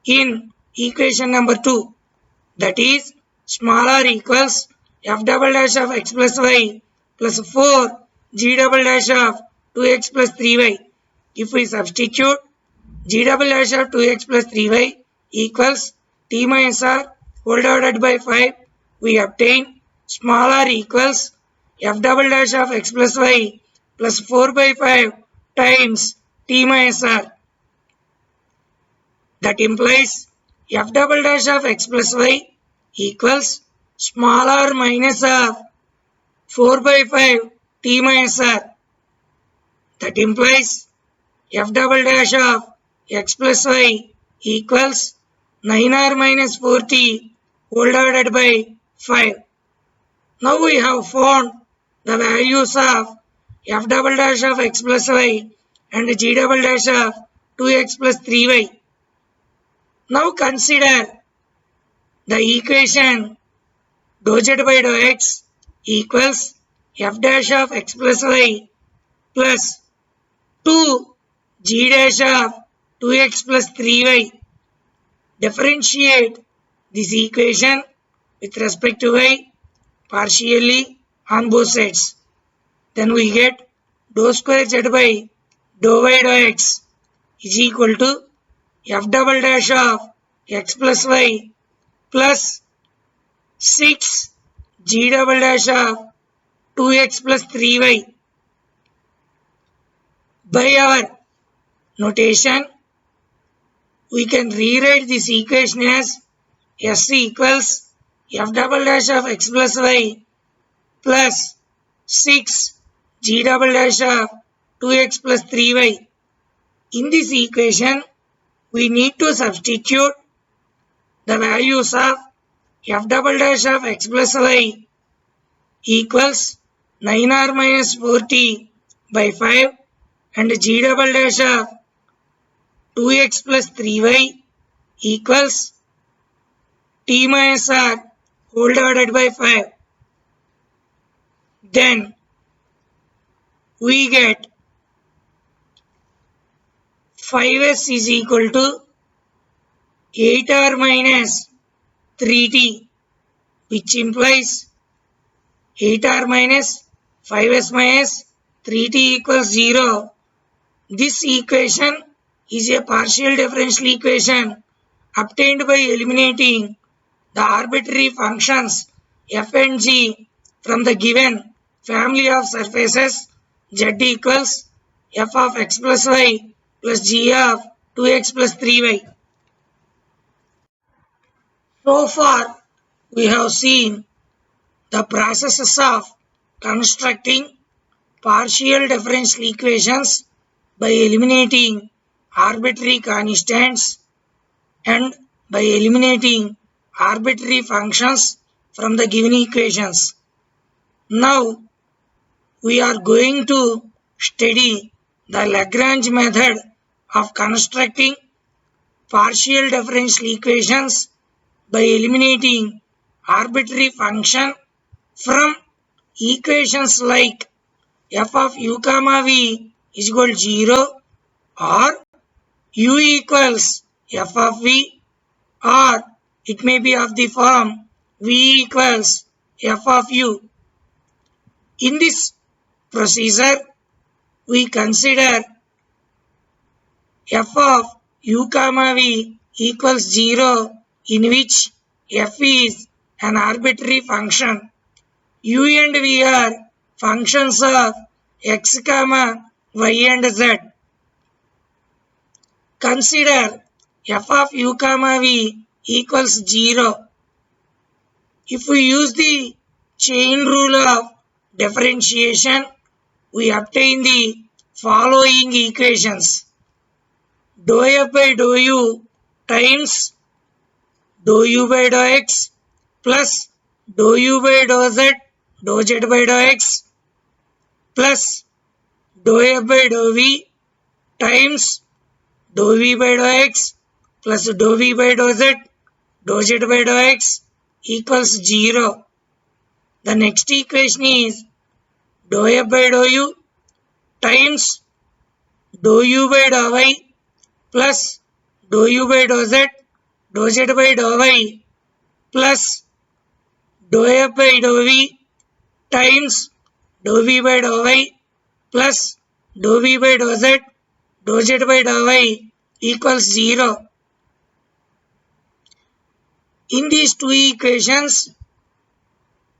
in equation number 2. That is small r equals f double dash of x plus y plus 4 g double dash of 2x plus 3y. If we substitute g double dash of 2x plus 3y equals t minus r whole divided by 5, we obtain small r equals f double dash of x plus y plus 4 by 5 times t minus r. That implies f double dash of x plus y equals small r minus of 4 by 5 t minus r. That implies f double dash of x plus y equals 9r minus 4t whole divided by 5. Now we have found the values of f double dash of x plus y and g double dash of 2x plus 3y. Now consider the equation dou z by dou x equals f dash of x plus y plus 2 g dash of 2x plus 3y. Differentiate this equation with respect to y partially on both sides. Then we get dou square z by dou y dou x is equal to f double dash of x plus y plus 6 g double dash of 2x plus 3y. By our notation, we can rewrite this equation as s equals f double dash of x plus y plus 6 g double dash of 2x plus 3y. In this equation, we need to substitute the values of f double dash of x plus y equals 9r minus 4t by 5 and g double dash of 2x plus 3y equals t minus r whole divided by 5. Then we get 5s is equal to 8r minus 3t, which implies 8r minus 5s minus 3t equals 0. This equation is a partial differential equation obtained by eliminating the arbitrary functions f and g from the given family of surfaces z equals f of x plus y plus g of 2x plus 3y. So far, we have seen the processes of constructing partial differential equations by eliminating arbitrary constants and by eliminating arbitrary functions from the given equations. Now we are going to study the Lagrange method of constructing partial differential equations by eliminating arbitrary function from equations like f of u comma v is equal to 0 or u equals f of v, or it may be of the form v equals f of u. In this procedure, we consider f of u comma v equals 0 in which f is an arbitrary function. U and v are functions of x comma y and z. Consider f of u comma v equals 0. If we use the chain rule of differentiation, we obtain the following equations. Dou f by dou u times dou u by dou x plus dou u by dou z by dou x plus dou f by dou v times dou v by dou x plus dou v by dou z by dou x equals 0. The next equation is dou f by dou u times dou u by dou y plus dou u by dou z by dou y plus dou f by dou v times dou v by dou y plus dou v by dou z by dou y equals 0. In these two equations,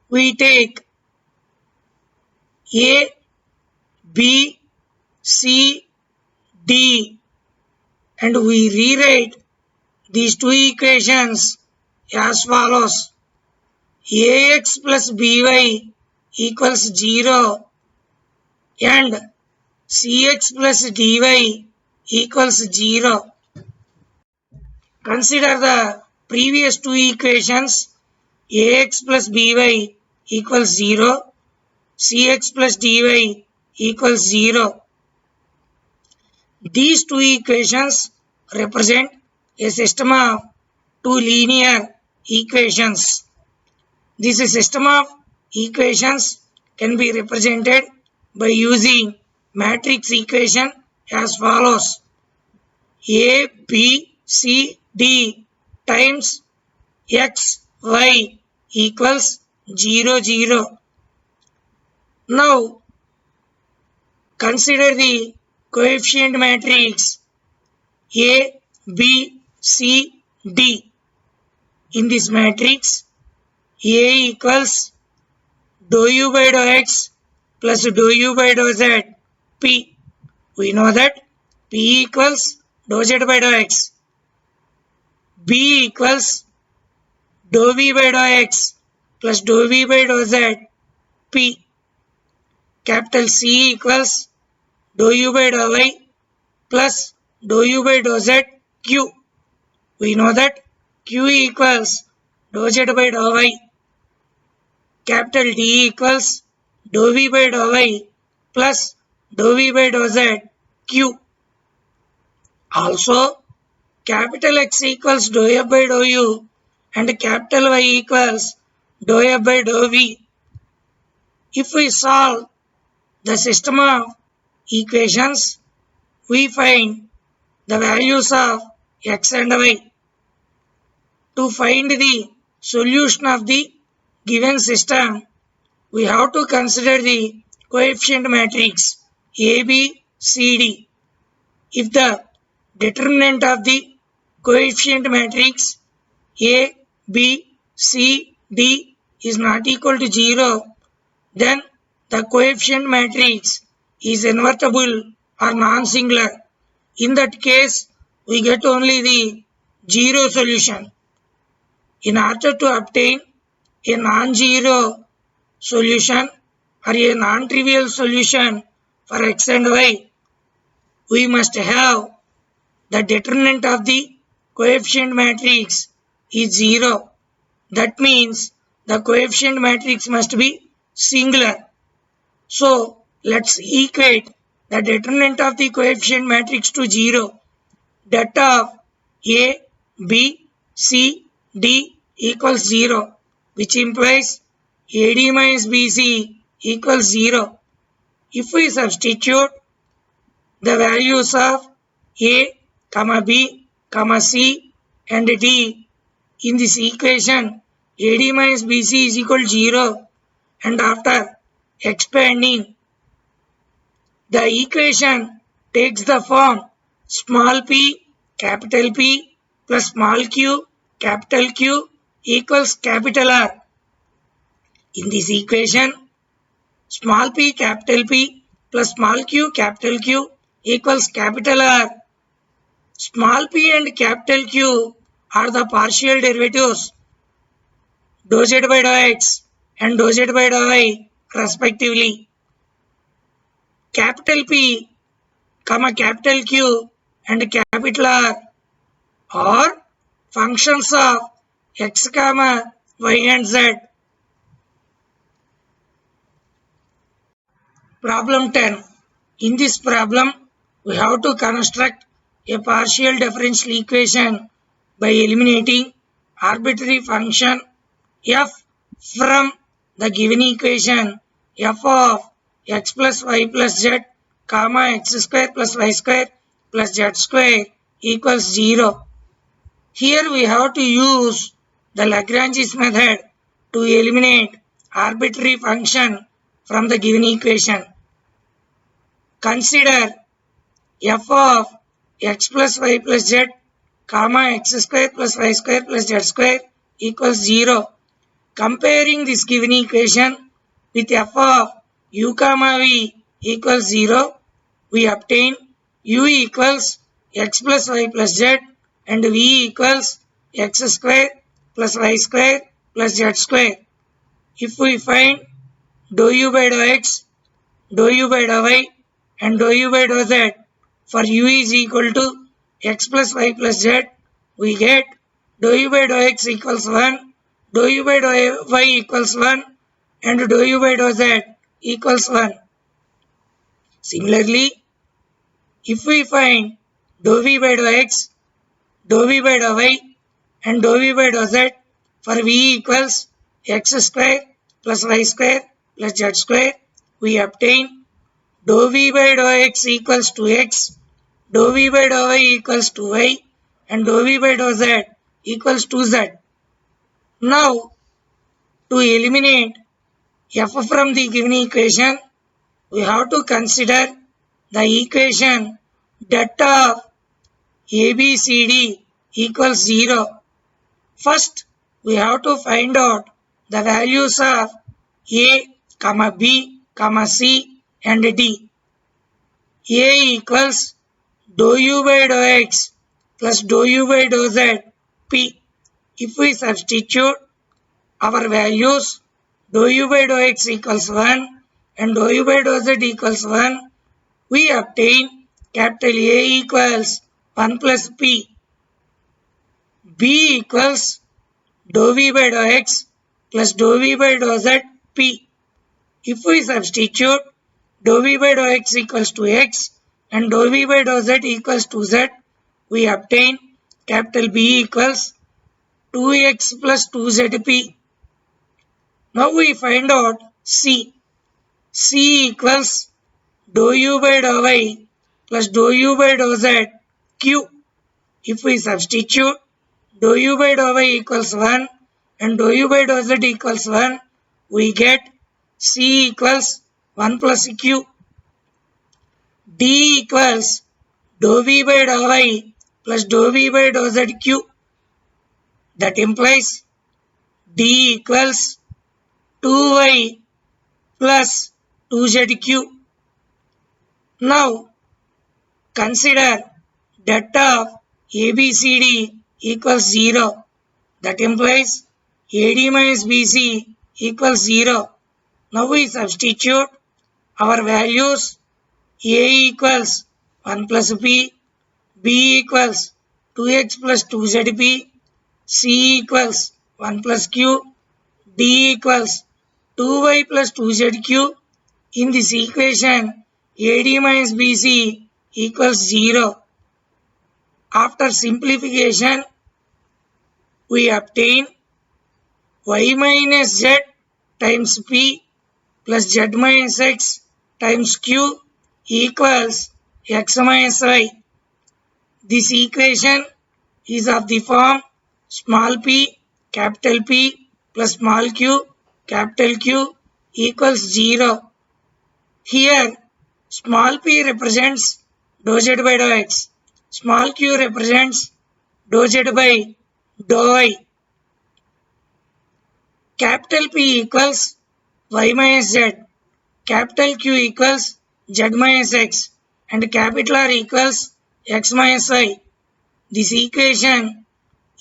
we take A, B, C, D and we rewrite these two equations as follows. Ax plus by equals 0 and cx plus dy equals 0. Consider the previous two equations. Ax plus by equals 0, cx plus dy equals 0. These two equations represent a system of two linear equations. This system of equations can be represented by using matrix equation as follows. A, B, C, D times x, y equals 0, 0. Now, consider the coefficient matrix A, B, C, D. In this matrix, A equals dou u by dou x plus dou u by dou z, P. We know that P equals dou z by dou x. B equals dou v by dou x plus dou v by dou z, P. Capital C equals dou u by dou y plus dou u by dou z, Q. We know that Q equals dou z by dou y. Capital D equals dou v by dou y plus dou v by dou z, Q. Also, capital X equals dou f by dou u and capital Y equals dou f by dou v. If we solve the system of equations, we find the values of x and y. To find the solution of the given system, we have to consider the coefficient matrix A, B, C, D. If the determinant of the coefficient matrix A, B, C, D is not equal to 0, then the coefficient matrix is invertible or non-singular. In that case, we get only the zero solution. In order to obtain a non-zero solution or a non-trivial solution for x and y, we must have the determinant of the coefficient matrix is 0. That means the coefficient matrix must be singular. So let's equate the determinant of the coefficient matrix to 0. That of A, B, C, D equals 0, which implies AD minus BC equals 0. If we substitute the values of A, B, C and D in this equation, AD minus BC is equal to 0, and after expanding, the equation takes the form small p capital P plus small q capital Q equals capital R. In this equation, small p capital P plus small q capital Q equals capital R. Small p and capital Q are the partial derivatives dou z by dou x and dou z by dou y respectively. Capital P, capital Q and capital R are functions of x, y and z. Problem 10. In this problem, we have to construct a partial differential equation by eliminating arbitrary function f from the given equation f of x plus y plus z, x square plus y square plus z square equals 0. Here we have to use the Lagrange's method to eliminate arbitrary function from the given equation. Consider f of x plus y plus z, x square plus y square plus z square equals 0. Comparing this given equation with f of u, v equals 0, we obtain u equals x plus y plus z and v equals x square plus y square plus z square. If we find dou u by dou x, dou u by dou y and dou u by dou z for u is equal to x plus y plus z, we get dou u by dou x equals 1, dou u by dou y equals 1 and dou u by dou z equals 1. Similarly, if we find dou v by dou x, dou v by dou y and dou v by dou z for v equals x square plus y square plus z square, we obtain dou v by dou x equals to x, dou v by dou y equals to y and dou v by dou z equals to z. Now, to eliminate f from the given equation, we have to consider the equation that of ABCD equals 0. First, we have to find out the values of A, B, C and D. A equals dou u by dou x plus dou u by dou z P. If we substitute our values, dou u by dou x equals 1 and dou u by dou z equals 1, we obtain capital A equals 1 plus P. B equals dou v by dou x plus dou v by dou z P. If we substitute dou v by dou x equals to x and dou v by dou z equals to z, we obtain capital B equals 2x plus 2zp. Now we find out C. C equals dou u by dou y plus dou u by dou z Q. If we substitute dou u by dou y equals 1 and dou u by dou z equals 1, we get C equals 1 plus Q. D equals dou v by dou y plus dou v by dou z Q. That implies D equals 2y plus 2zq. Now consider that of ABCD equals 0. That implies AD minus BC equals 0. Now we substitute our values. A equals 1 plus P, B equals 2x plus 2zp, C equals 1 plus Q, D equals 2y plus 2zq. In this equation, AD minus BC equals 0. After simplification, we obtain y minus z times p plus z minus x times q equals x minus y. This equation is of the form small p capital P plus small q capital Q equals 0. Here small p represents dou z by dou x, small q represents dou z by dou y. Capital P equals y minus z, capital Q equals z minus x, and capital R equals x minus y. This equation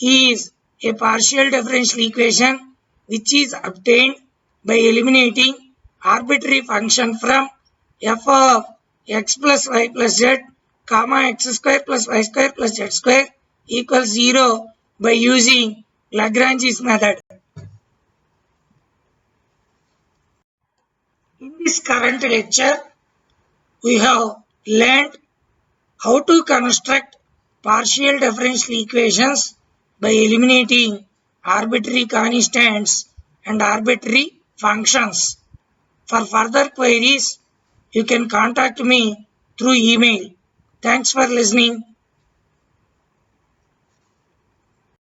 is a partial differential equation which is obtained by eliminating arbitrary function from f of x plus y plus z comma x square plus y square plus z square equals 0 by using Lagrange's method. In this current lecture, we have learned how to construct partial differential equations by eliminating arbitrary constants and arbitrary functions. For further queries, you can contact me through email. Thanks for listening.